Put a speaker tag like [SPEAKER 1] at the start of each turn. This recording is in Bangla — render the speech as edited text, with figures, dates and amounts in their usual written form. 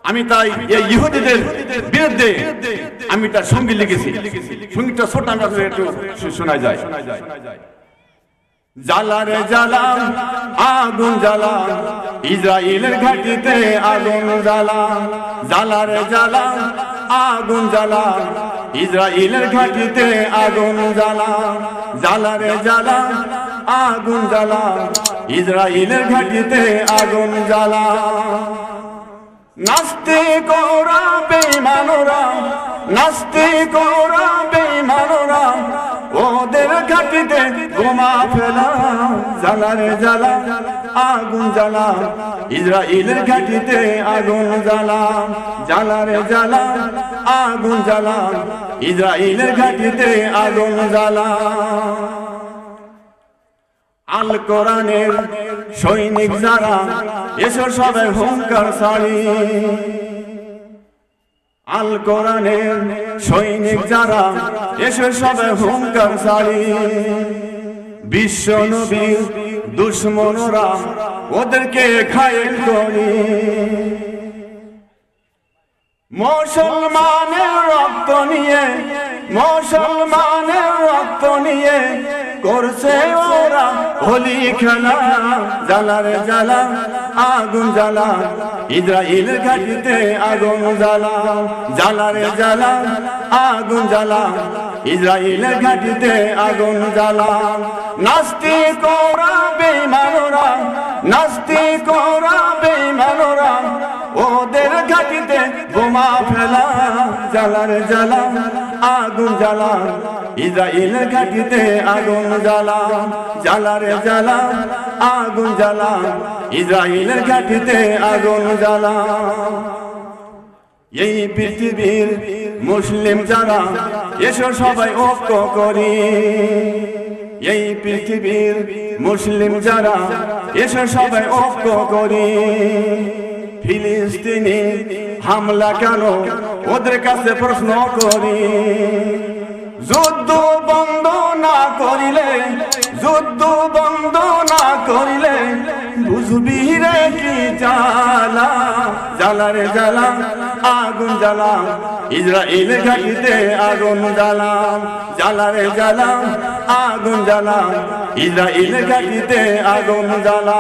[SPEAKER 1] আমি তাই এই ইহুদিদের বিরুদ্ধে আমি তার সঙ্গীত লিখেছি। সঙ্গীতটা ছোট, আমি একটু শোনা যায়। জ্বালা রে জ্বালা আগুন জ্বালা, ইসরায়েলের ঘাঁটিতে আগুন জ্বালা। জ্বালা রে জ্বালা আগুন জ্বালা, ইসরায়েলের ঘাঁটিতে আগুন জ্বালা। জ্বালা রে জ্বালা আগুন জ্বালা, ইসরায়েলের ঘাঁটিতে আগুন জ্বালা। নাস্তিক ওরা বেঈমানরা, নাস্তিক ওরা বেঈমানরা, ওদের ঘাঁটিতে বোমা ফেলা। জ্বালা রে জ্বালা আগুন জ্বালা, ইসরায়েলের ঘাঁটিতে আগুন জ্বালা। জ্বালা রে জ্বালা আগুন জ্বালা, ইসরায়েলের ঘাঁটিতে আগুন জ্বালা। আল কোরআনের সৈনিক যারা, এসো সবাই হুঙ্কার ছাড়ি। আল কোরআনের সৈনিক যারা, এসো সবাই হুঙ্কার ছাড়ি। বিশ্ব নবীর দুশ্মনরা, ওদেরকে ঘায়েল করি। মুসলমানের রক্ত নিয়ে, মুসলমানের রক্ত নিয়ে করছে ওরা হোলি খেলা। জ্বালা রে জ্বালা আগুন জ্বালা, ইসরায়েলের ঘাঁটিতে আগুন জ্বালা। জ্বালা রে জ্বালা আগুন জ্বালা, ইসরায়েলের ঘাঁটিতে আগুন জ্বালা। নাস্তিক ওরা বেঈমানরা, নাস্তিক ওরা বেঈমানরা, ওদের ঘাঁটিতে বোমা ফেলা। জ্বালা রে জ্বালা আগুন জ্বালা, ইসরায়েলের ঘাঁটিতে আগুন জ্বালা। জ্বালা রে জ্বালা আগুন জ্বালা, ইসরায়েলের ঘাঁটিতে আগুন জ্বালা। এই পৃথিবীর মুসলিম যারা, এসো সবাই ঐক্য করি। এই পৃথিবীর মুসলিম যারা, এসো সবাই ঐক্য করি। ফিলিস্তিনি হামলা কেন, ওদের কাছে প্রশ্ন করি। যুদ্ধ বন্ধ না করিলে, যুদ্ধ বন্ধ না করিলে, বুঝবি রে কি জ্বালা। জ্বালা রে জ্বালা আগুন জ্বালা, ইসরায়েলের ঘাঁটিতে আগুন জ্বালা। জ্বালা রে জ্বালা আগুন জ্বালা, ইসরায়েলের ঘাঁটিতে আগুন জ্বালা।